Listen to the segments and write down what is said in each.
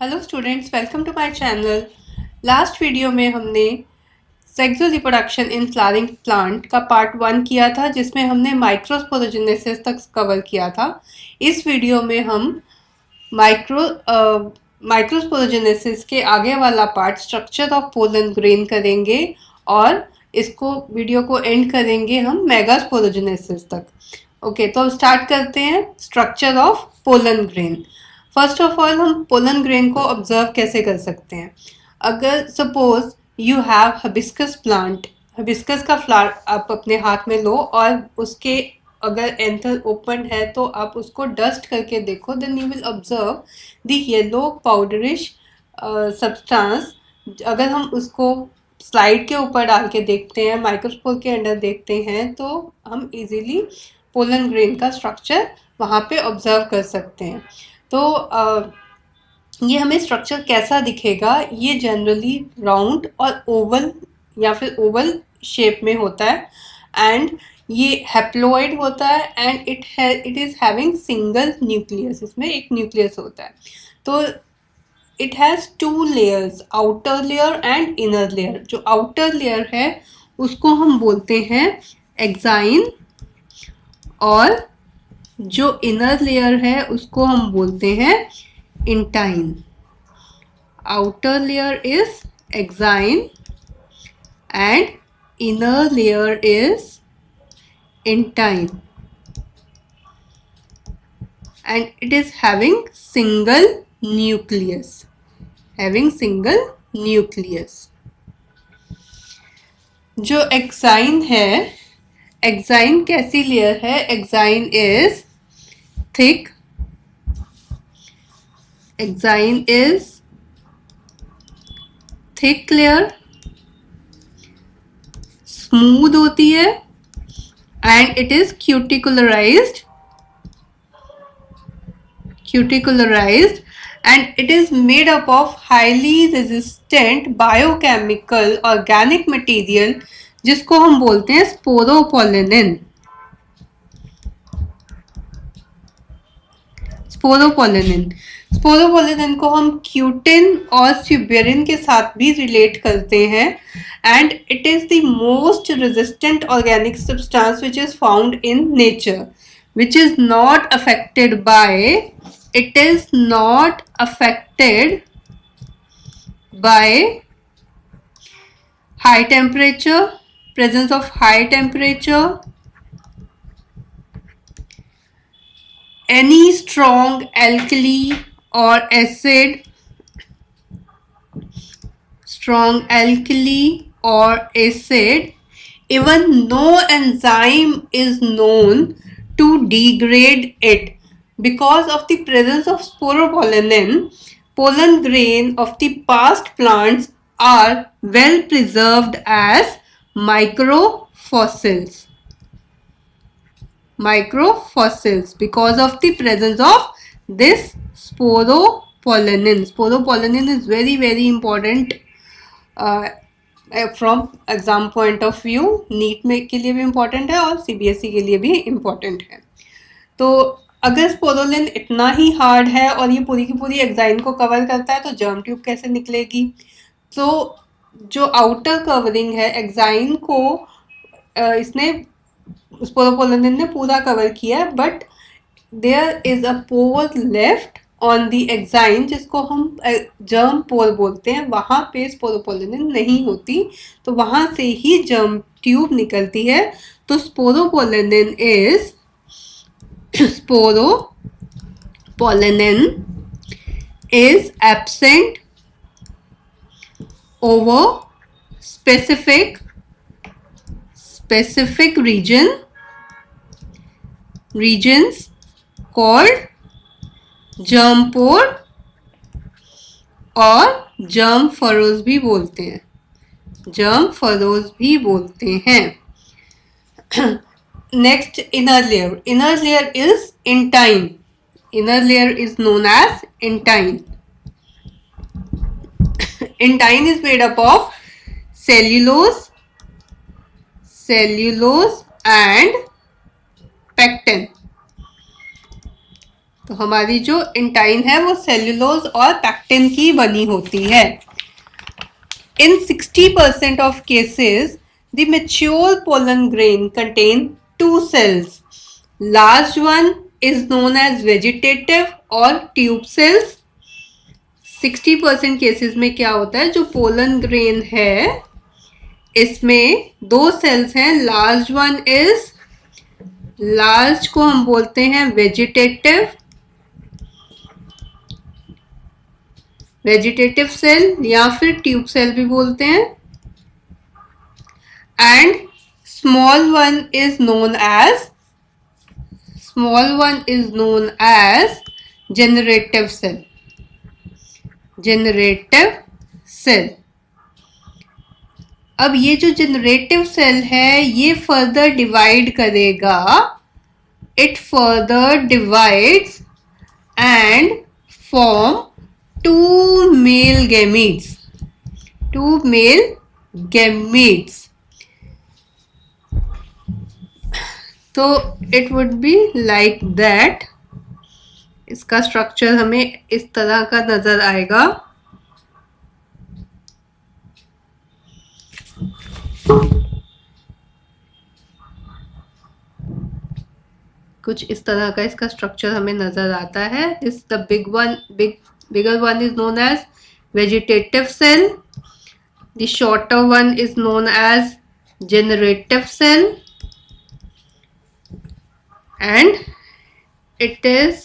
Hello students, welcome to my channel. Last video में हमने sexual reproduction in flowering plant का part 1 किया था, जिसमें हमने माइक्रोस्पोरोजेनेसिस तक कवर किया था। इस वीडियो में हम माइक्रोस्पोरोजेनेसिस के आगे वाला part structure of pollen grain करेंगे और इसको वीडियो को एंड करेंगे हम मेगास्पोरोजेनेसिस तक। ओके, तो स्टार्ट करते हैं structure of pollen grain. First of all हम पोलन ग्रेन को ऑब्जर्व कैसे कर सकते हैं। अगर suppose you have hibiscus plant, hibiscus का फ्लावर आप अपने हाथ में लो और उसके अगर एंथर ओपन है तो आप उसको डस्ट करके देखो, then you will observe the yellow powderish substance. अगर हम उसको स्लाइड के ऊपर डाल के देखते हैं, माइक्रोस्कोप के अंदर देखते हैं, तो हम इजीली पोलन ग्रेन का स्ट्रक्चर वहाँ पे ऑब्जर्व कर सकते हैं। तो ये हमें स्ट्रक्चर कैसा दिखेगा, ये जनरली राउंड और ओवल या फिर ओवल शेप में होता है एंड ये हैप्लोइड होता है and it is having single nucleus. इसमें एक न्यूक्लियस होता है। तो it has two layers, outer layer and inner layer. जो आउटर लेयर है उसको हम बोलते हैं एक्साइन और जो इनर लेयर है उसको हम बोलते हैं intine. Outer layer is exine and inner layer is intine, and it is having single nucleus. जो एक्साइन है, एक्साइन कैसी लेयर है? Exine is thick, exine is thick layer, smooth होती है and it is cuticularized and it is made up of highly resistant biochemical organic material जिसको हम बोलते हैं स्पोरोपोलिनिन। स्पोरोपोलिनिन को हम क्यूटिन और स्यूबेरिन के साथ भी रिलेट करते हैं and it is the most resistant organic substance which is found in nature, which is not affected by high temperature, presence of high temperature, any strong alkali or acid, even no enzyme is known to degrade it. Because of the presence of sporopollenin, pollen grain of the past plants are well preserved as microfossils because of the presence of this sporopollenin. Sporopollenin is very important from exam point of view. NEET में के लिए भी important है और CBSE के लिए भी important है। तो अगर स्पोरोलिन इतना ही हार्ड है और ये पूरी की पूरी एक्साइन को कवर करता है तो जर्म ट्यूब कैसे निकलेगी? तो जो आउटर कवरिंग है एक्साइन को इसने स्पोरोपोलिन ने पूरा कवर किया है, but there is a pore left on the exine जिसको हम जर्म पोर बोलते हैं। वहाँ पे स्पोरोपोलिन नहीं होती, तो वहाँ से ही जर्म ट्यूब निकलती है। तो sporopollenin is absent over specific regions called germ pore और germ furrows भी बोलते हैं। Next, inner layer is intine. Inner layer is known as intine. Intine is made up of cellulose and pectin. तो हमारी जो इंटाइन है वो cellulose और पैक्टिन की बनी होती है। In 60% of cases, the mature pollen grain contain two cells. Large one is known as vegetative or tube cells. 60% cases में क्या होता है, जो पोलन ग्रेन है इसमें दो सेल्स हैं। लार्ज को हम बोलते हैं वेजिटेटिव सेल या फिर ट्यूब सेल भी बोलते हैं, and small one is known as generative cell. अब ये जो जनरेटिव सेल है ये फर्दर डिवाइड करेगा, it further divides and form two male gametes. तो it would be like that. इसका स्ट्रक्चर हमें इस तरह का नजर आएगा। कुछ इस तरह का इसका स्ट्रक्चर हमें नजर आता है। इस the bigger one is known as vegetative cell. The shorter one is known as generative cell, and it is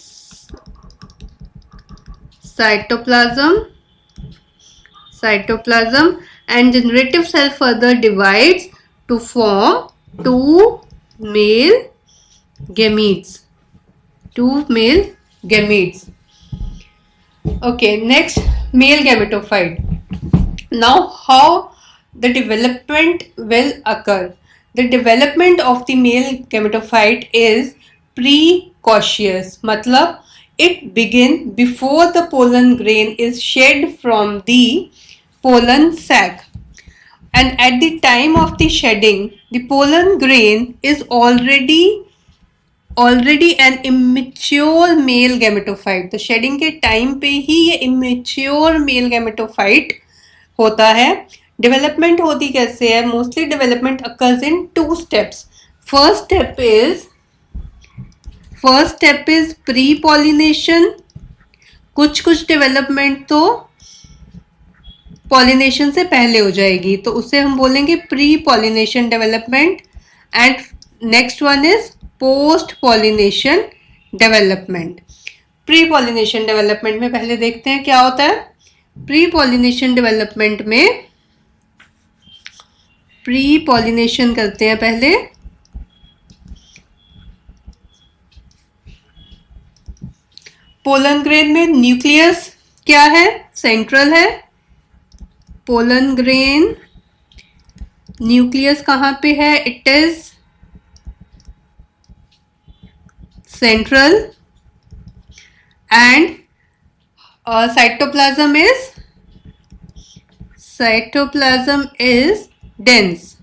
cytoplasm, and generative cell further divides to form two male gametes. Okay, next, male gametophyte. Now, how the development will occur? The development of the male gametophyte is precautious. मतलब it begins before the pollen grain is shed from the pollen sac. And at the time of the shedding, the pollen grain is already an immature male gametophyte. तो shading के time पे ही ये immature male gametophyte होता है। Development होती कैसे है? Mostly development occurs in 2 steps. First step is pre pollination. कुछ डेवलपमेंट तो पॉलिनेशन से पहले हो जाएगी, तो उसे हम बोलेंगे pre pollination development. And next one is post pollination development. Pre pollination development में पहले देखते हैं क्या होता है। प्री पॉलिनेशन डेवलपमेंट में प्री पॉलिनेशन करते हैं पहले। पोलन ग्रेन में न्यूक्लियस क्या है? सेंट्रल है। पोलन ग्रेन न्यूक्लियस कहाँ पे है? It is central, and cytoplasm is dense.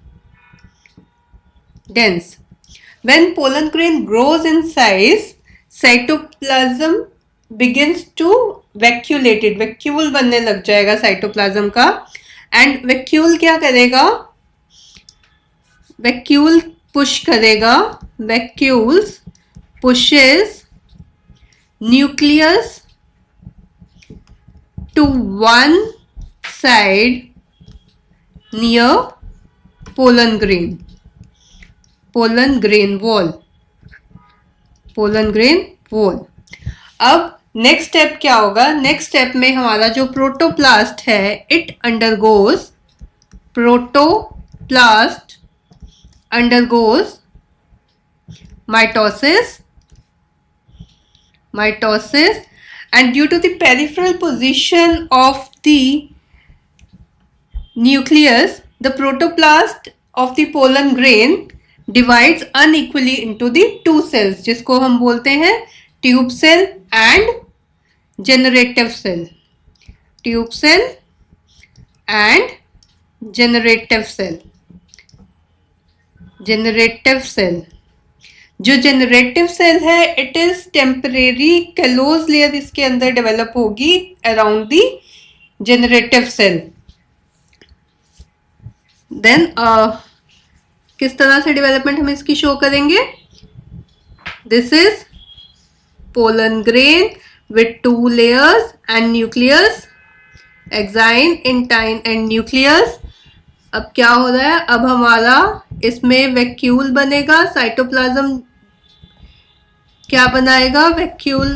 When pollen grain grows in size, cytoplasm begins to vacuolate it. Vacuole बनने लग जाएगा साइटोप्लाज्म का। एंड वैक्यूल क्या करेगा? वैक्यूल पुश करेगा। Vacuoles pushes nucleus to one side near pollen grain wall. अब next step क्या होगा? नेक्स्ट स्टेप में हमारा जो प्रोटोप्लास्ट है, it undergoes mitosis, and due to the peripheral position of the nucleus, the protoplast of the pollen grain divides unequally into the 2 cells, जिसको हम बोलते हैं tube cell and generative cell. जो generative cell है it is temporary callose layer इसके अंदर develop होगी around the generative cell. Then किस तरह से डेवलपमेंट हम इसकी शो करेंगे? This is pollen grain with two layers and nucleus, exine, intine and nucleus. अब क्या हो रहा है? अब हमारा इसमें वैक्यूल बनेगा, साइटोप्लाज्म क्या बनाएगा? वैक्यूल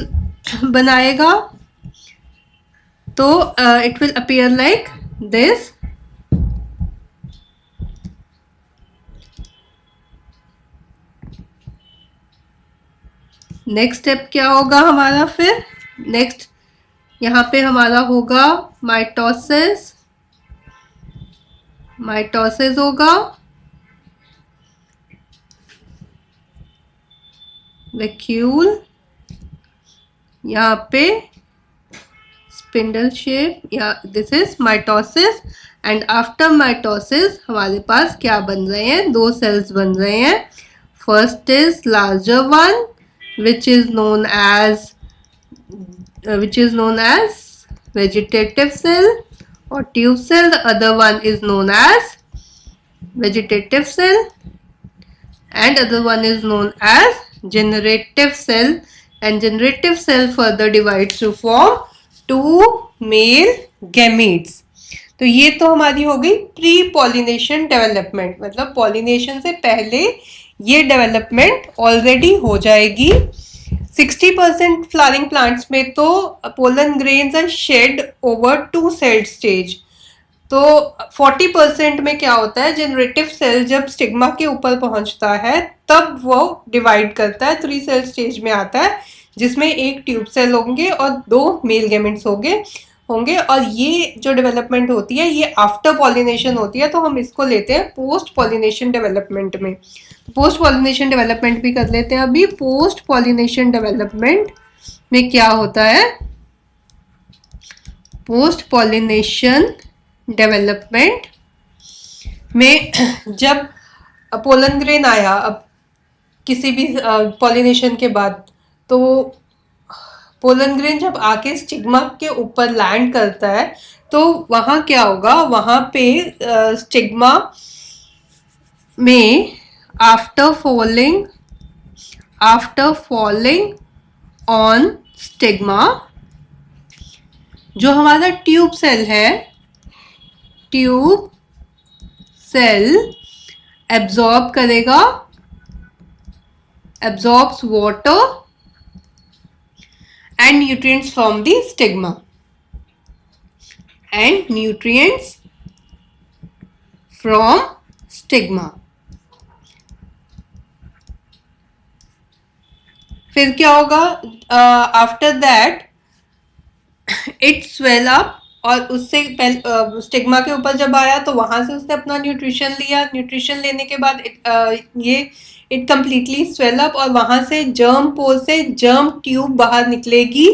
बनाएगा। तो it will appear like this. Next step क्या होगा हमारा? फिर नेक्स्ट यहाँ पे हमारा होगा माइटोसिस। माइटोसिस होगा, वैक्यूल यहाँ पे स्पिंडल शेप, या this is mitosis. And after mitosis हमारे पास क्या बन रहे हैं? दो सेल्स बन रहे हैं। First is larger one which is known as vegetative cell or tube cell. The other one is known as vegetative cell and other one is known as generative cell, and generative cell further divides to form two male gametes. तो ये तो हमारी हो गई pre pollination development, मतलब pollination से पहले ये डेवलपमेंट ऑलरेडी हो जाएगी। 60% फ्लावरिंग प्लांट्स में तो pollen grains are shed over two celled stage. तो 40% में क्या होता है? जनरेटिव सेल जब स्टिग्मा के ऊपर पहुंचता है तब वो डिवाइड करता है, 3 सेल स्टेज में आता है, जिसमें एक ट्यूब सेल होंगे और 2 मेल गैमेट्स होंगे। और ये जो डेवलपमेंट होती है ये आफ्टर पॉलिनेशन होती है, तो हम इसको लेते हैं पोस्ट पॉलिनेशन डेवलपमेंट में। पोस्ट पॉलिनेशन डेवलपमेंट भी कर लेते हैं अभी। पोस्ट पॉलिनेशन डेवलपमेंट में क्या होता है? पोस्ट पॉलिनेशन डेवलपमेंट में जब पोलन ग्रेन आया, अब किसी भी पॉलिनेशन के बाद, तो पोलन ग्रेन जब आके स्टिग्मा के ऊपर लैंड करता है तो वहां क्या होगा? वहां पे स्टिग्मा में आफ्टर फॉलिंग ऑन स्टिग्मा, जो हमारा ट्यूब सेल है, ट्यूब सेल एब्जॉर्ब करेगा, absorbs water and nutrients from the stigma, and nutrients from stigma. फिर क्या होगा? After that it swell up, और उससे पहले स्टिग्मा के ऊपर जब आया तो वहां से उसने अपना न्यूट्रिशन लिया। न्यूट्रिशन लेने के बाद इट कम्प्लीटली स्वेल अप, और वहां से जर्म पोर से जर्म ट्यूब बाहर निकलेगी,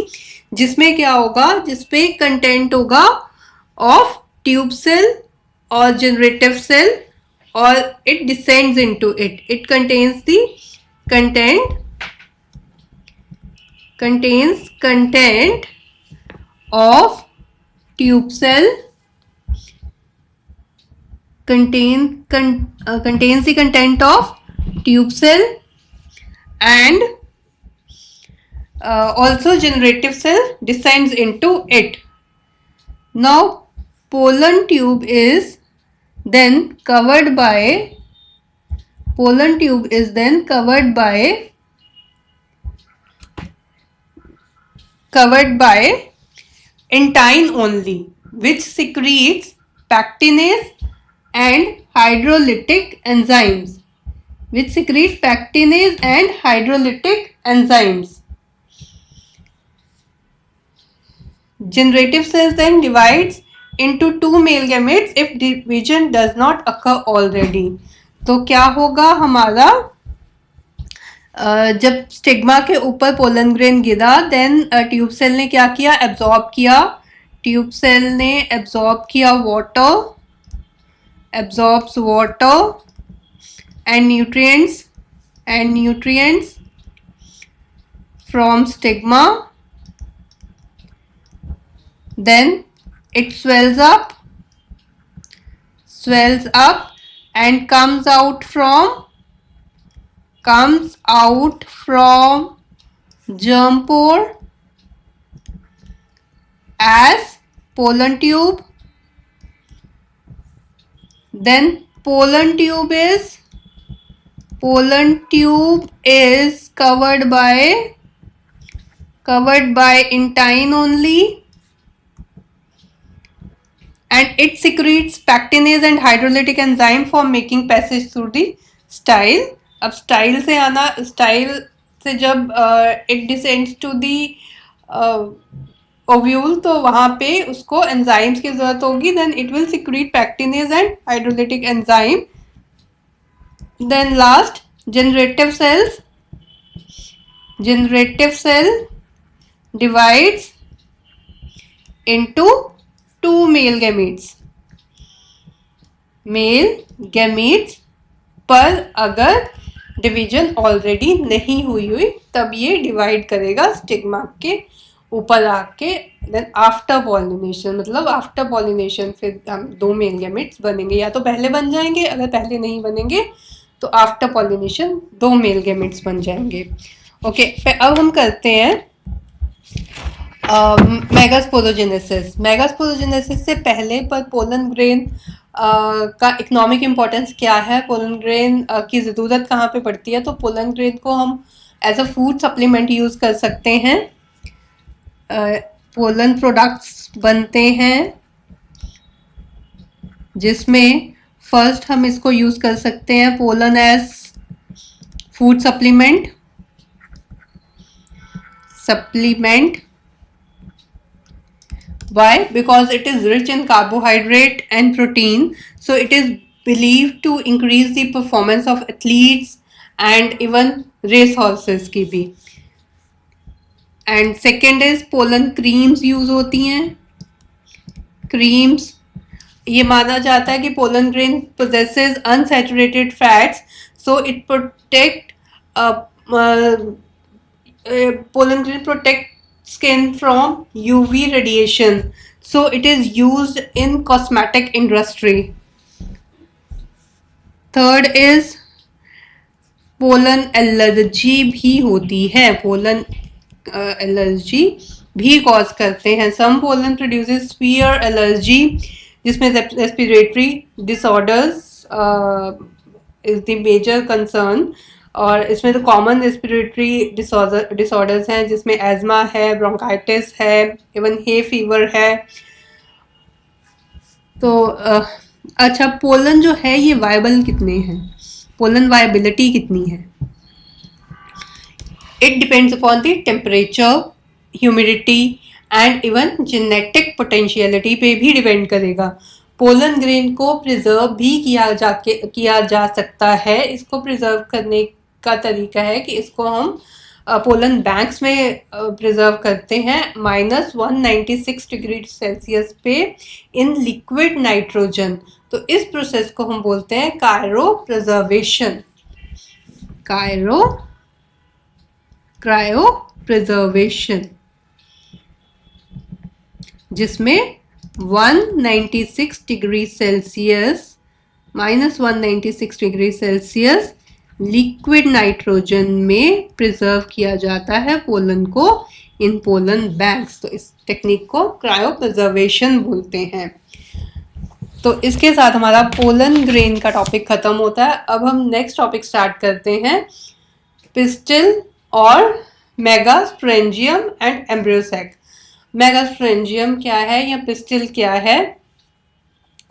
जिसमें क्या होगा? जिसपे कंटेंट होगा ऑफ ट्यूब सेल और जनरेटिव सेल, और it descends into it. It contains the content of tube cell, contains the content of tube cell, and also generative cell descends into it. Now pollen tube is then covered by intine only, which secretes pectinase and hydrolytic enzymes. Generative cells then divides into 2 male gametes if division does not occur already. तो क्या होगा हमारा? जब stigma के ऊपर pollen grain गिरा, then tube cell ने क्या किया? एब्जॉर्ब किया। ट्यूब सेल ने एब्जॉर्ब किया water, absorbs water and nutrients and nutrients from stigma. Then it swells up and comes out from germ pore as pollen tube. Then pollen tube is covered by intine only, and it secretes pectinase and hydrolytic enzyme for making passage through the style. अब style से जब it descends to the ovule, तो वहां पे उसको enzymes की जरूरत होगी. Then it will secrete pectinase and hydrolytic enzyme. Then last generative cell divides into two male gametes. पर अगर डिवीजन ऑलरेडी नहीं हुई तब ये डिवाइड करेगा स्टिग्मा के ऊपर आके. देन आफ्टर पॉलिनेशन, मतलब आफ्टर पॉलिनेशन फिर दो मेल गैमेट्स बनेंगे. या तो पहले बन जाएंगे, अगर पहले नहीं बनेंगे तो आफ्टर पॉलिनेशन दो मेल गैमेट्स बन जाएंगे. ओके, अब हम करते हैं मेगास्पोरोजेनेसिस से पहले पर पोलन ग्रेन का इकोनॉमिक इम्पोर्टेंस क्या है, पोलन ग्रेन की ज़रूरत कहाँ पे पड़ती है. तो पोलन ग्रेन को हम as a food supplement use कर सकते हैं. पोलन प्रोडक्ट्स बनते हैं जिसमें फर्स्ट हम इसको यूज़ कर सकते हैं pollen as food supplement. Why? Because it is rich in carbohydrate and protein, so it is believed to increase the performance of athletes and even race horses की भी. And second is pollen creams use होती हैं. creams, ये माना जाता है कि pollen grain possesses unsaturated fats, so it pollen grain protect skin from UV radiation, so it is used in cosmetic industry. Third is pollen allergy भी होती है. pollen allergy भी कॉज करते हैं. some pollen produces severe allergy, जिसमें respiratory disorders is the major concern. और इसमें तो कॉमन रेस्पिरेटरी डिसऑर्डर्स हैं जिसमें एज्मा है, ब्रोंकाइटिस है, इवन हे फीवर है. तो अच्छा, पोलन जो है ये वायबल कितने हैं, पोलन वायबिलिटी कितनी है? It depends upon the temperature, humidity and even genetic potentiality पे भी डिपेंड करेगा. पोलन ग्रेन को प्रिजर्व भी किया जा सकता है. इसको प्रिजर्व करने का तरीका है कि इसको हम पोलन बैंक्स में प्रिजर्व करते हैं -196 डिग्री सेल्सियस पे इन लिक्विड नाइट्रोजन. तो इस प्रोसेस को हम बोलते हैं क्रायो प्रिजर्वेशन, जिसमें 196 degree Celsius -196 degree Celsius liquid nitrogen में प्रिजर्व किया जाता है पोलन को इन पोलन बैंक्स. तो इस टेक्निक को क्रायो प्रिजर्वेशन बोलते हैं. तो इसके साथ हमारा पोलन ग्रेन का टॉपिक खत्म होता है. अब हम नेक्स्ट टॉपिक स्टार्ट करते हैं, पिस्टिल और मेगास्पोरेंजियम एंड एम्ब्रियोसेक. मेगास्पोरेंजियम क्या है या पिस्टिल क्या है?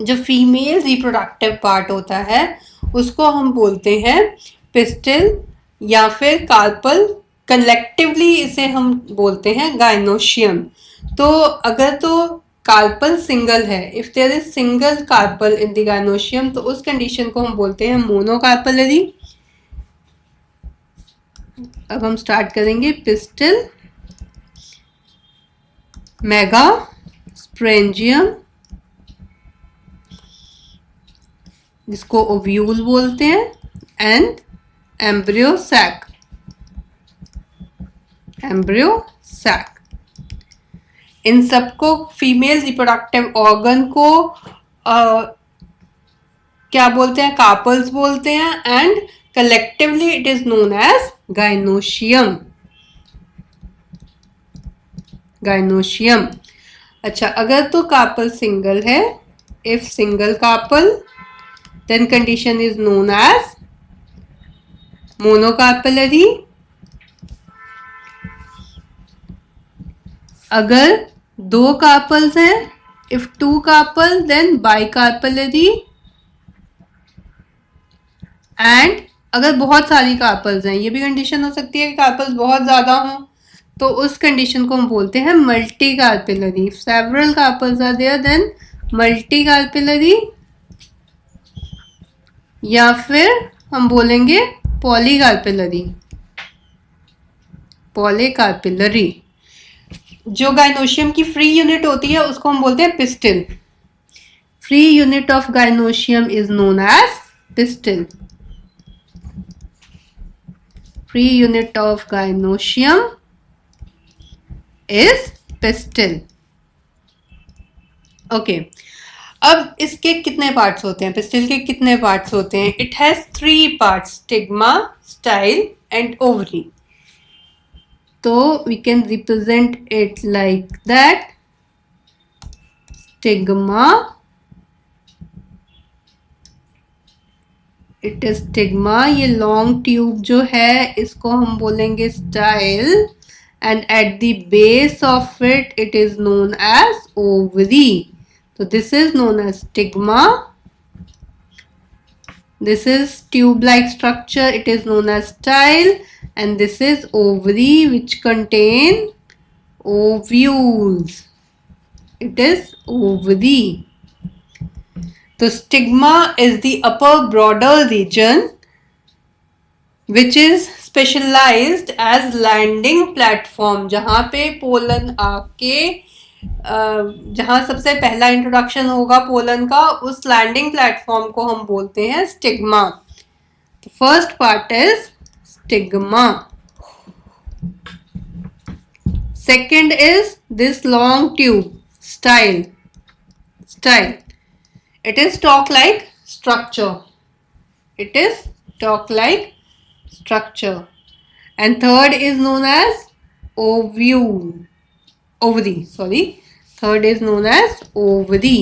जो फीमेल रिप्रोडक्टिव पार्ट होता है उसको हम बोलते हैं पिस्टिल या फिर कार्पल. कलेक्टिवली इसे हम बोलते हैं गायनोशियम. तो अगर तो कार्पल सिंगल है, if there is single carpel in the gynoecium, तो उस कंडीशन को हम बोलते हैं मोनोकार्पलरी. अब हम स्टार्ट करेंगे पिस्टिल, मेगास्पोरेंजियम जिसको ओव्यूल बोलते हैं, and embryo sac, embryo sac. इन सबको फीमेल रिप्रोडक्टिव ऑर्गन को क्या बोलते हैं? कार्पल्स बोलते हैं, and collectively it is known as gynoecium, gynoecium. अच्छा, अगर तो कार्पल सिंगल है, if single carpel, then condition is known as monocarpellary. अगर दो कार्पल्स हैं, if two carpel, then bicarpellary. And अगर बहुत सारी कार्पल्स हैं, ये भी कंडीशन हो सकती है कि कार्पल्स बहुत ज्यादा हों, तो उस कंडीशन को हम बोलते हैं multi carpellary. Several carpels are there, then multi carpellary, या फिर हम बोलेंगे पॉलीकार्पेलरी, पॉलीकार्पेलरी। जो गाइनोशियम की फ्री यूनिट होती है उसको हम बोलते हैं pistil. Free unit of gynoecium is known as pistil. Free unit of gynoecium is pistil. Okay, अब इसके कितने पार्ट्स होते हैं? पिस्टिल के कितने पार्ट्स होते हैं? It has 3 parts, stigma, style and ovary. तो we can represent it like that, stigma, it is stigma. ये लॉन्ग ट्यूब जो है इसको हम बोलेंगे style, and at the base of it it is known as ovary. तो this is known as stigma, this is tube like structure, it is known as style, and this is ovary which contain ovules, it is ovary. So stigma is the upper broader region which is specialized as landing platform, जहाँ पे pollen आके जहां सबसे पहला introduction होगा pollen का, उस landing platform को हम बोलते हैं स्टिग्मा। तो first part is stigma. Second is this long tube, style, style, it is stalk like structure, it is stalk like structure. And third is known as ovule, ovary, sorry, third is known as ovary.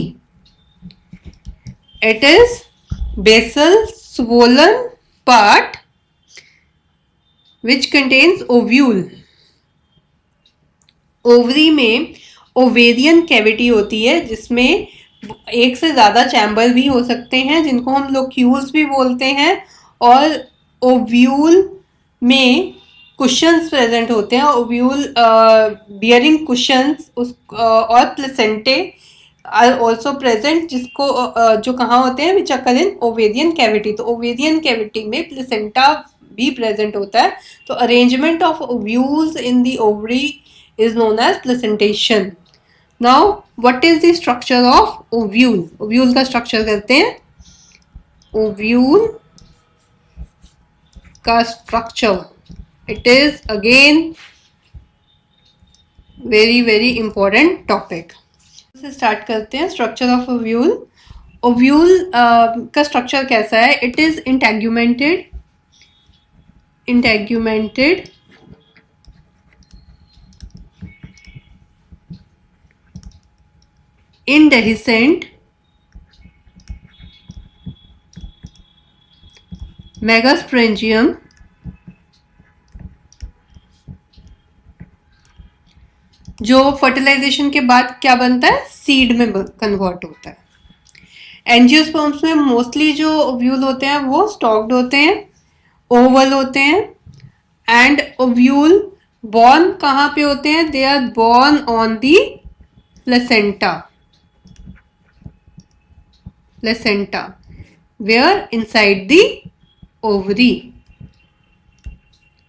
It is basal swollen part which contains ovule. Ovary में ovarian cavity होती है जिसमें एक से ज्यादा chamber भी हो सकते हैं जिनको हम लोक्यूल्स भी बोलते हैं, और ओव्यूल में कुशंस प्रेजेंट होते हैं, ओव्यूल बियरिंग कुशंस और प्लेसेंटे आर ऑल्सो प्रेजेंट, जिसको जो कहाँ होते हैं, which occur in ovarian cavity. तो ओवेरियन कैविटी में प्लेसेंटा भी प्रेजेंट होता है। तो arrangement of ovules in the ovary is known as placentation. Now what is the structure of ovule? Ovule का स्ट्रक्चर करते हैं। ओव्यूल का structure, it is again very important topic। से स्टार्ट करते हैं स्ट्रक्चर ऑफ ओव्यूल। ओव्यूल का structure कैसा है? It is integumented, integumented, indehiscent, megasporangium, जो फर्टिलाइजेशन के बाद क्या बनता है? सीड में कन्वर्ट होता है। एंजियोस्पर्म्स में मोस्टली जो ओव्यूल होते हैं वो स्टॉक्ड होते हैं, ओवल होते हैं, एंड ओव्यूल बॉर्न कहाँ पे होते हैं? They are borne on the placenta, placenta, where inside the ovary,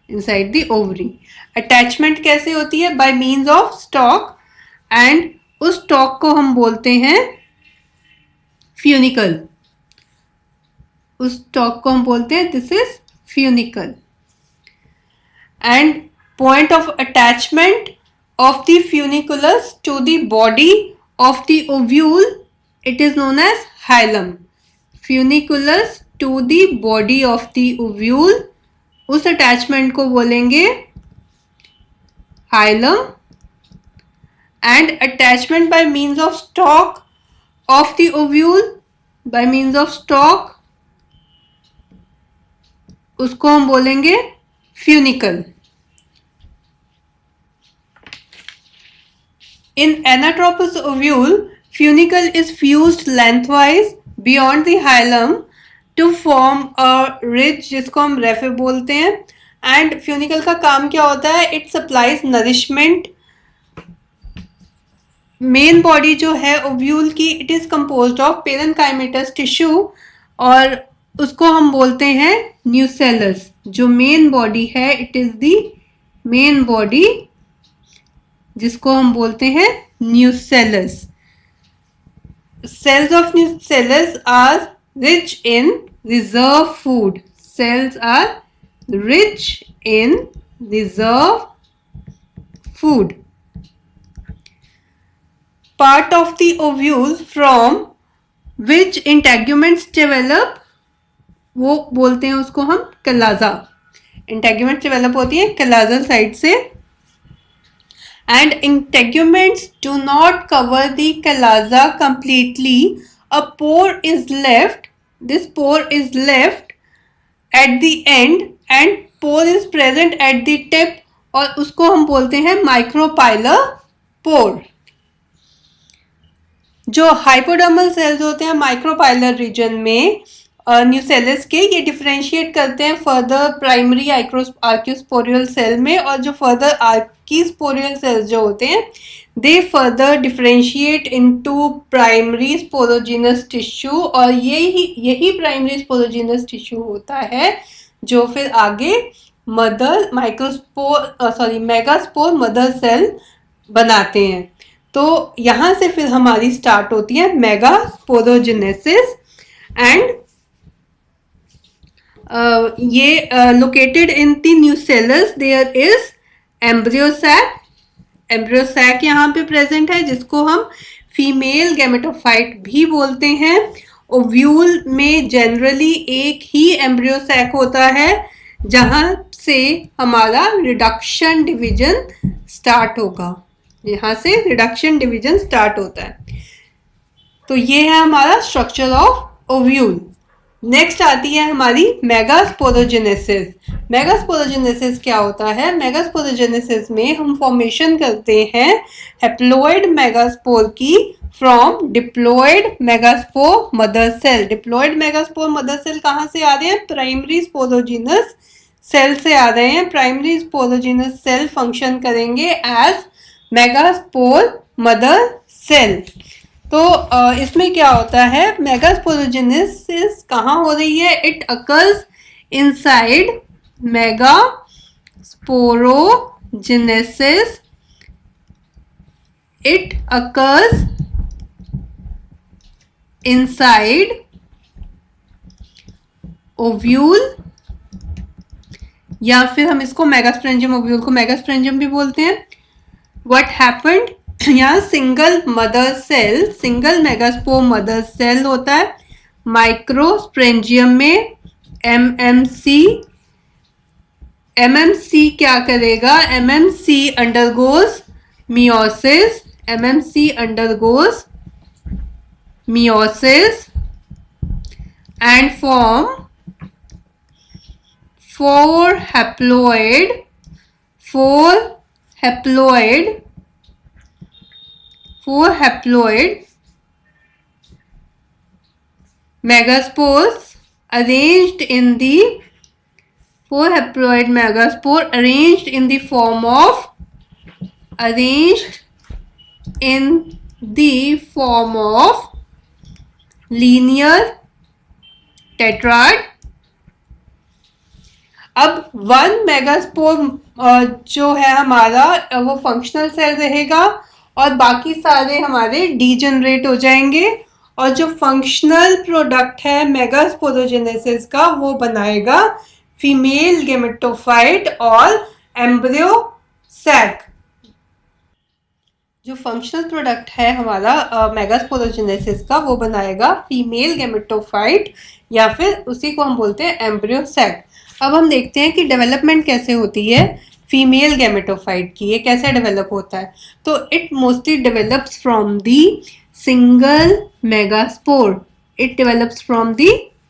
inside the ovary. Attachment कैसे होती है? By means of stalk, and उस स्टॉक को हम बोलते हैं फ्यूनिकल, उस स्टॉक को हम बोलते हैं this is funicle. And point of attachment of the funiculus to the body of the ovule, it is known as hilum. Funiculus to the body of the ovule, उस attachment को बोलेंगे hilum. And attachment by means of stalk of the ovule, by means of stalk, उसको हम बोलेंगे funicle. In anatropous ovule, funicle is fused lengthwise beyond the hilum to form a ridge, जिसको हम raphe बोलते हैं. And funicle का काम क्या होता है? It supplies nourishment. Main body जो है ओव्यूल की, it is composed of parenchymatous tissue और उसको हम बोलते हैं न्यूसेलस. जो मेन बॉडी है, it is the main body, जिसको हम बोलते हैं nucellus. Cells of nucellus are rich in reserve food. Cells are rich in reserve food. Part of the ovules from which integuments develop, वो बोलते हैं उसको हम कलाजा. इंटेग्यूमेंट्स डेवलप होती है कलाजल साइड से. And integuments do not cover the calaza completely. A pore is left. This pore is left at the end and pore is present at the tip, और उसको हम बोलते हैं माइक्रोपाइलर पोर. जो हाइपोडर्मल सेल्स होते हैं माइक्रोपाइलर रीजन में nucellus के, ये डिफरेंशिएट करते हैं फर्दर प्राइमरी आर्कियोस्पोरियल सेल में, और जो फर्दर आर्किस्पोरियल सेल्स जो होते हैं दे further differentiate into primary sporogenous tissue, और यही प्राइमरी स्पोरोजिनस टिश्यू होता है जो फिर आगे मदर मेगास्पोर मदर सेल बनाते हैं. तो यहाँ से फिर हमारी स्टार्ट होती है मेगास्पोरोजेनेसिस. एंड ये located in the nucellus there is embryo sac. Embryo sac यहाँ पे प्रेजेंट है, जिसको हम फीमेल गैमेटोफाइट भी बोलते हैं. ओव्यूल में जनरली एक ही एम्ब्रियोसैक होता है, जहाँ से हमारा रिडक्शन डिवीजन स्टार्ट होगा. यहाँ से रिडक्शन डिवीजन स्टार्ट होता है. तो ये है हमारा स्ट्रक्चर ऑफ ओव्यूल. नेक्स्ट आती है हमारी मेगास्पोरोजेनेसिस. मेगास्पोरोजेनेसिस क्या होता है? मेगास्पोरोजेनेसिस में हम फॉर्मेशन करते हैं हेप्लोइड मेगास्पोर की from diploid megaspore mother cell. Diploid megaspore mother cell कहाँ से आ रहे हैं? प्राइमरी स्पोरोजिनस सेल से आ रहे हैं. प्राइमरी स्पोरोजिनस सेल फंक्शन करेंगे एज मेगास्पोर मदर सेल. तो इसमें क्या होता है? मेगास्पोरोजेनेसिस कहाँ हो रही है? It occurs inside megasporogenesis. It occurs inside ovule, या फिर हम इसको मेगास्पोरेंजियम ओव्यूल को मेगास्पोरेंजियम भी बोलते हैं. What happened? यहाँ single mother cell, single megaspore mother cell होता है. माइक्रोस्पोरेंजियम में एमएमसी क्या करेगा? MMC undergoes meiosis. MMC undergoes meiosis and form four haploid megaspores arranged in the form of linear tetrad. अब वन मेगास्पोर जो है हमारा वो फंक्शनल सेल रहेगा और बाकी सारे हमारे डीजनरेट हो जाएंगे, और जो फंक्शनल प्रोडक्ट है मेगास्पोरोजेनेसिस का वो बनाएगा फीमेल गेमेटोफाइट और एम्ब्रियो सैक। जो फंक्शनल प्रोडक्ट है हमारा मेगास्पोरोजेनेसिस का, वो बनाएगा फीमेल गेमेटोफाइट या फिर उसी को हम बोलते हैं एम्ब्रियो सैक। अब हम देखते हैं कि डेवलपमेंट कैसे होती है फीमेल गेमेटोफाइट की, ये कैसे डेवलप होता है। तो it mostly develops from the single megaspore. It develops from the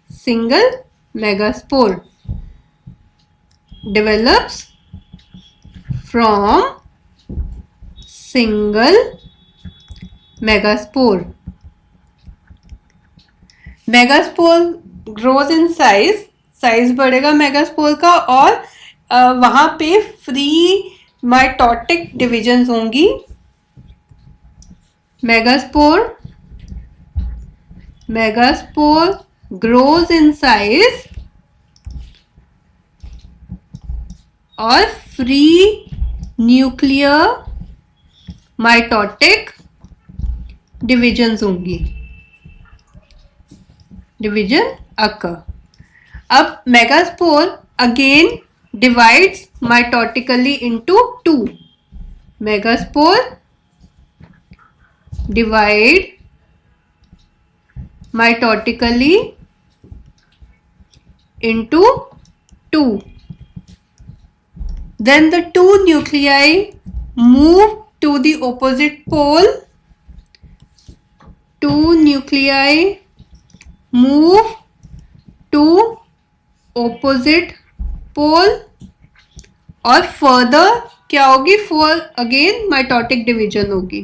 single megaspore. Develops from single megaspore. Megaspore grows in size, size बढ़ेगा मेगास्पोर का, और वहां पे फ्री माइटोटिक डिविजन्स होंगी। मेगास्पोर ग्रोज इन साइज और फ्री न्यूक्लियर माइटोटिक डिविजन्स होंगी, division अकर। अब megaspore again divides mitotically into two. Megaspore divide mitotically into two. Then the two nuclei move to the opposite pole. Two nuclei move to opposite pole और further क्या होगी, for again mitotic division होगी।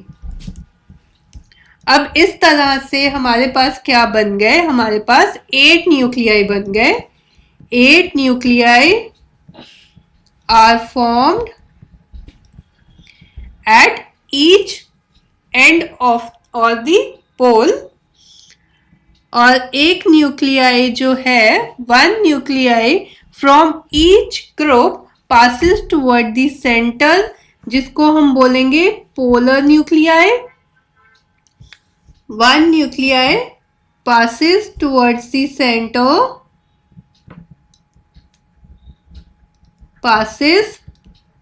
अब इस तरह से हमारे पास क्या बन गए, हमारे पास 8 न्यूक्लियाई बन गए। 8 nuclei are formed at each end of और द पोल। और एक न्यूक्लियाई जो है, one nuclei from each group passes toward the centre, जिसको हम बोलेंगे polar nuclei. One nuclei passes towards the center, passes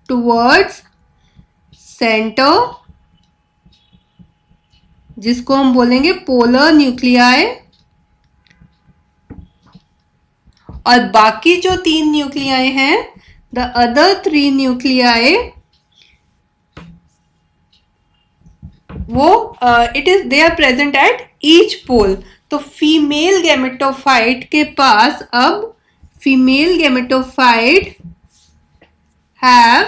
towards center, जिसको हम बोलेंगे पोलर न्यूक्लियाई। और बाकी जो 3 न्यूक्लियाई हैं, the other 3 न्यूक्लियाई, वो it is they are present at each pole. तो फीमेल गैमेटोफाइट के पास अब female gametophyte have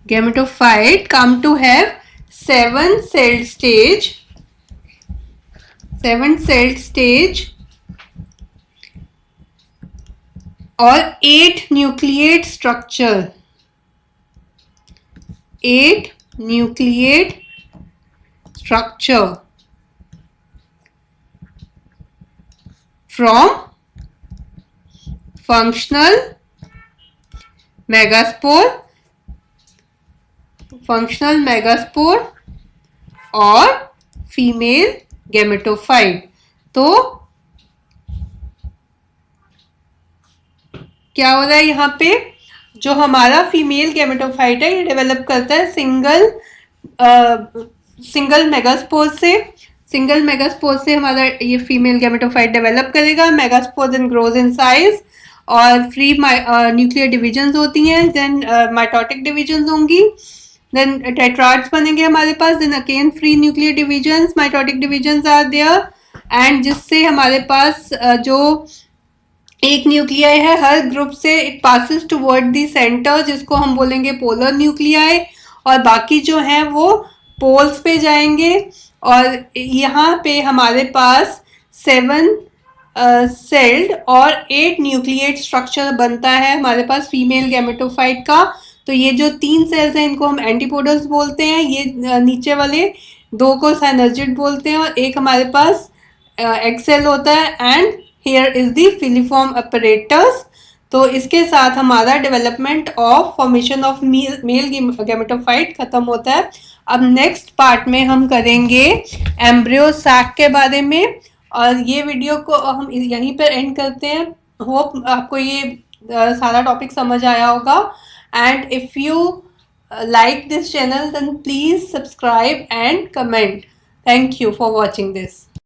gametophyte come to have 7 cell stage और 8 nucleate structure, 8 nucleate structure from functional megaspore और फीमेल गैमेटोफाइट। तो क्या हो रहा है यहाँ पे, जो हमारा फीमेल गैमेटोफाइट है ये डेवलप करता है सिंगल मेगास्पोर से। सिंगल मेगास्पोर से हमारा ये फीमेल गैमेटोफाइट डेवलप करेगा। Megaspore then grows in size और फ्री न्यूक्लियर डिविजन्स होती हैं, देन माइटोटिक डिविजन्स होंगी, देन टेट्राड्स बनेंगे हमारे पास, then again free nuclear divisions, mitotic divisions are there, and जिससे हमारे पास जो एक न्यूक्लियाई है, हर ग्रुप से it passes toward the centre, जिसको हम बोलेंगे पोलर न्यूक्लियाई, और बाकी जो हैं वो पोल्स पे जाएंगे। और यहाँ पे हमारे पास 7 सेल्ड और 8 न्यूक्लिएट स्ट्रक्चर बनता है हमारे पास फीमेल गैमेटोफाइट का। तो ये जो 3 सेल्स हैं इनको हम एंटीपोडल्स बोलते हैं, ये नीचे वाले 2 को साइनर्जिड बोलते हैं, और एक हमारे पास एग सेल होता है, and here is the filiform apparatus. तो इसके साथ हमारा development of formation of male gametophyte खत्म होता है। अब नेक्स्ट पार्ट में हम करेंगे एम्ब्रियो सैक के बारे में, और ये वीडियो को हम यहीं पर एंड करते हैं। होप आपको ये सारा टॉपिक समझ आया होगा। And if you like this channel, then please subscribe and comment. Thank you for watching this.